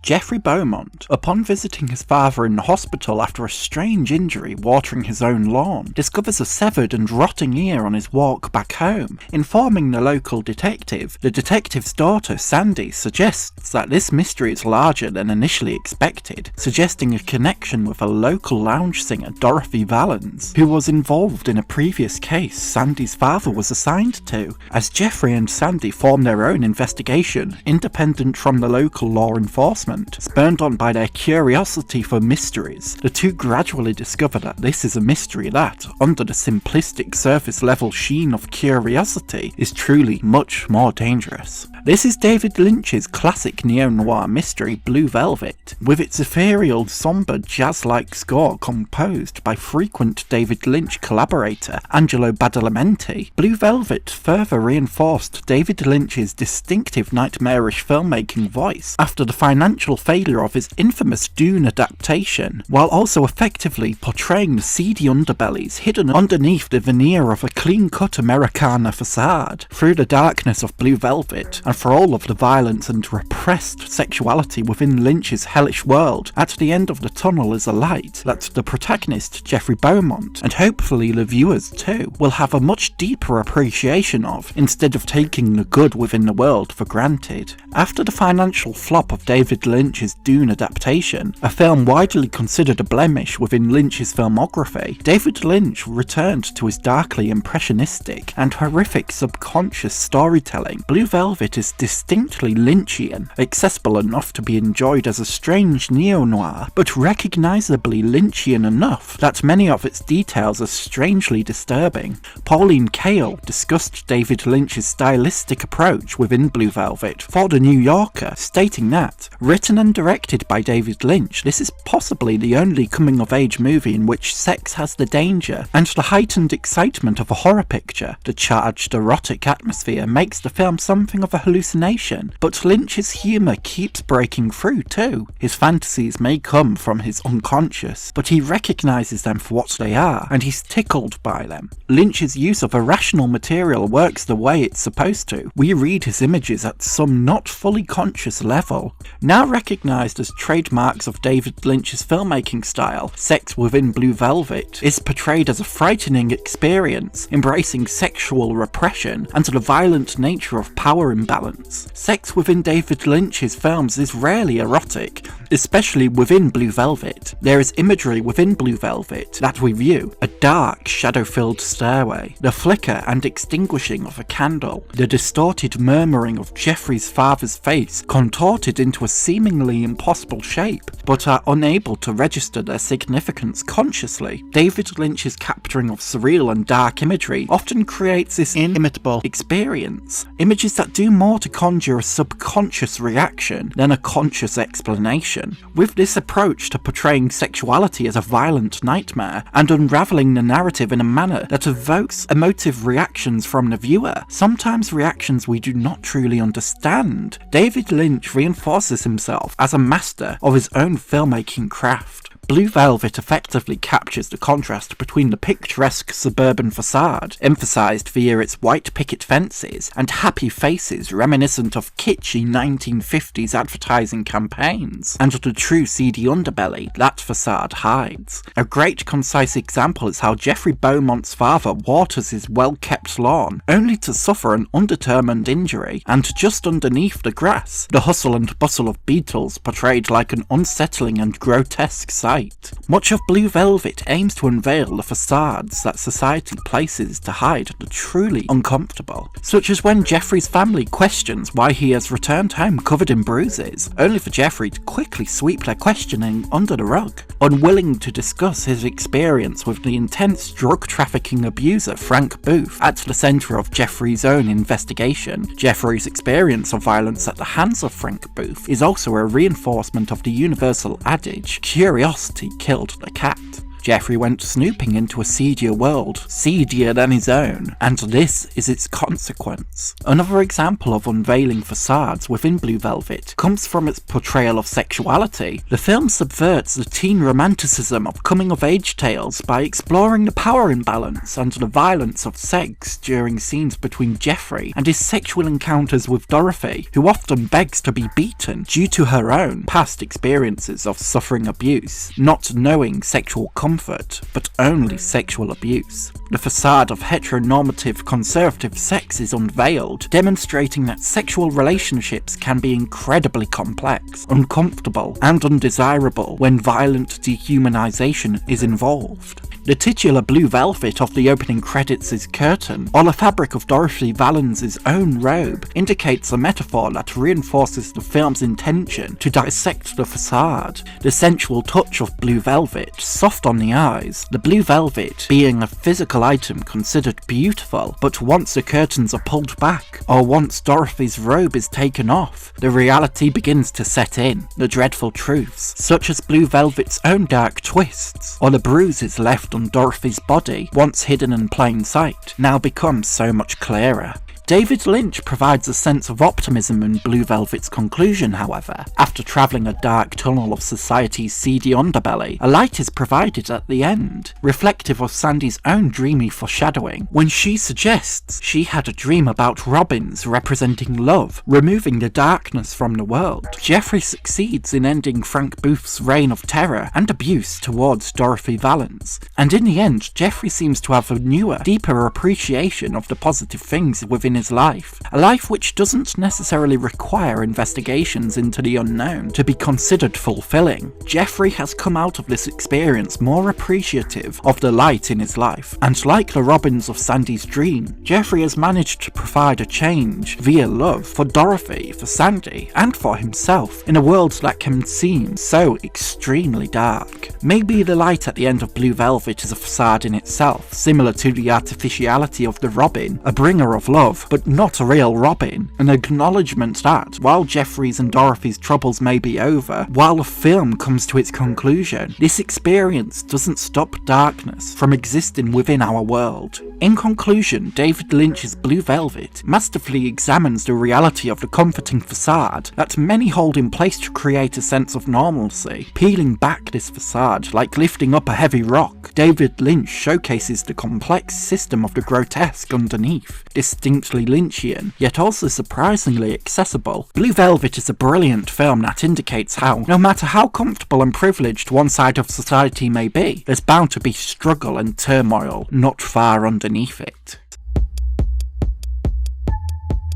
Jeffrey Beaumont, upon visiting his father in the hospital after a strange injury watering his own lawn, discovers a severed and rotting ear on his walk back home. Informing the local detective, the detective's daughter, Sandy, suggests that this mystery is larger than initially expected, suggesting a connection with a local lounge singer, Dorothy Valens, who was involved in a previous case Sandy's father was assigned to. As Jeffrey and Sandy form their own investigation, independent from the local law enforcement, spurred on by their curiosity for mysteries, the two gradually discover that this is a mystery that, under the simplistic surface level sheen of curiosity, is truly much more dangerous. This is David Lynch's classic neo-noir mystery Blue Velvet, with its ethereal, sombre, jazz-like score composed by frequent David Lynch collaborator Angelo Badalamenti. Blue Velvet further reinforced David Lynch's distinctive nightmarish filmmaking voice after the financial failure of his infamous Dune adaptation, while also effectively portraying the seedy underbellies hidden underneath the veneer of a clean-cut Americana facade. Through the darkness of Blue Velvet, and for all of the violence and repressed sexuality within Lynch's hellish world, at the end of the tunnel is a light that the protagonist, Jeffrey Beaumont, and hopefully the viewers too, will have a much deeper appreciation of, instead of taking the good within the world for granted. After the financial flop of David Lynch's Dune adaptation, a film widely considered a blemish within Lynch's filmography, David Lynch returned to his darkly impressionistic and horrific subconscious storytelling. Blue Velvet is distinctly Lynchian, accessible enough to be enjoyed as a strange neo-noir, but recognisably Lynchian enough that many of its details are strangely disturbing. Pauline Kael discussed David Lynch's stylistic approach within Blue Velvet for The New Yorker, stating that, written and directed by David Lynch, this is possibly the only coming-of-age movie in which sex has the danger and the heightened excitement of a horror picture. The charged, erotic atmosphere makes the film something of a hallucination, but Lynch's humour keeps breaking through too. His fantasies may come from his unconscious, but he recognises them for what they are, and he's tickled by them. Lynch's use of irrational material works the way it's supposed to. We read his images at some not fully conscious level. Now recognised as trademarks of David Lynch's filmmaking style, sex within Blue Velvet is portrayed as a frightening experience, embracing sexual repression and the violent nature of power imbalance. Sex within David Lynch's films is rarely erotic, especially within Blue Velvet. There is imagery within Blue Velvet that we view: a dark, shadow-filled stairway, the flicker and extinguishing of a candle, the distorted murmuring of Jeffrey's father's face contorted into a seemingly impossible shape, but are unable to register their significance consciously. David Lynch's capturing of surreal and dark imagery often creates this inimitable experience, images that do more to conjure a subconscious reaction than a conscious explanation. With this approach to portraying sexuality as a violent nightmare and unravelling the narrative in a manner that evokes emotive reactions from the viewer, sometimes reactions we do not truly understand, David Lynch reinforces himself as a master of his own filmmaking craft. Blue Velvet effectively captures the contrast between the picturesque suburban facade, emphasised via its white picket fences, and happy faces reminiscent of kitschy 1950s advertising campaigns, and the true seedy underbelly that facade hides. A great concise example is how Jeffrey Beaumont's father waters his well-kept lawn, only to suffer an undetermined injury, and just underneath the grass, the hustle and bustle of beetles portrayed like an unsettling and grotesque sight. Much of Blue Velvet aims to unveil the facades that society places to hide the truly uncomfortable, such as when Jeffrey's family questions why he has returned home covered in bruises, only for Jeffrey to quickly sweep their questioning under the rug. Unwilling to discuss his experience with the intense drug trafficking abuser Frank Booth at the centre of Jeffrey's own investigation, Jeffrey's experience of violence at the hands of Frank Booth is also a reinforcement of the universal adage, curiosity killed the cat. Jeffrey went snooping into a seedier world, seedier than his own, and this is its consequence. Another example of unveiling facades within Blue Velvet comes from its portrayal of sexuality. The film subverts the teen romanticism of coming-of-age tales by exploring the power imbalance and the violence of sex during scenes between Jeffrey and his sexual encounters with Dorothy, who often begs to be beaten due to her own past experiences of suffering abuse, not knowing sexual comfort, but only sexual abuse. The facade of heteronormative conservative sex is unveiled, demonstrating that sexual relationships can be incredibly complex, uncomfortable, and undesirable when violent dehumanization is involved. The titular blue velvet of the opening credits' curtain, or the fabric of Dorothy Valens' own robe, indicates a metaphor that reinforces the film's intention to dissect the facade. The sensual touch of blue velvet, soft on the eyes, the blue velvet being a physical item considered beautiful, but once the curtains are pulled back, or once Dorothy's robe is taken off, the reality begins to set in. The dreadful truths, such as blue velvet's own dark twists, or the bruises left on Dorothy's body, once hidden in plain sight, now become so much clearer. David Lynch provides a sense of optimism in Blue Velvet's conclusion, however. After travelling a dark tunnel of society's seedy underbelly, a light is provided at the end, reflective of Sandy's own dreamy foreshadowing, when she suggests she had a dream about robins representing love, removing the darkness from the world. Jeffrey succeeds in ending Frank Booth's reign of terror and abuse towards Dorothy Valens, and in the end, Jeffrey seems to have a newer, deeper appreciation of the positive things within his life, a life which doesn't necessarily require investigations into the unknown to be considered fulfilling. Jeffrey has come out of this experience more appreciative of the light in his life, and like the robins of Sandy's dream, Jeffrey has managed to provide a change via love for Dorothy, for Sandy, and for himself in a world that can seem so extremely dark. Maybe the light at the end of Blue Velvet is a facade in itself, similar to the artificiality of the robin, a bringer of love, but not a real robin, an acknowledgement that, while Jeffrey's and Dorothy's troubles may be over, while the film comes to its conclusion, this experience doesn't stop darkness from existing within our world. In conclusion, David Lynch's Blue Velvet masterfully examines the reality of the comforting facade that many hold in place to create a sense of normalcy. Peeling back this facade like lifting up a heavy rock, David Lynch showcases the complex system of the grotesque underneath, distinctly Lynchian, yet also surprisingly accessible. Blue Velvet is a brilliant film that indicates how, no matter how comfortable and privileged one side of society may be, there's bound to be struggle and turmoil not far underneath it.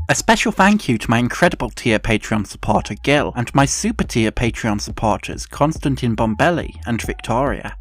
A special thank you to my incredible tier Patreon supporter Gil, and my super tier Patreon supporters Constantine Bombelli and Victoria.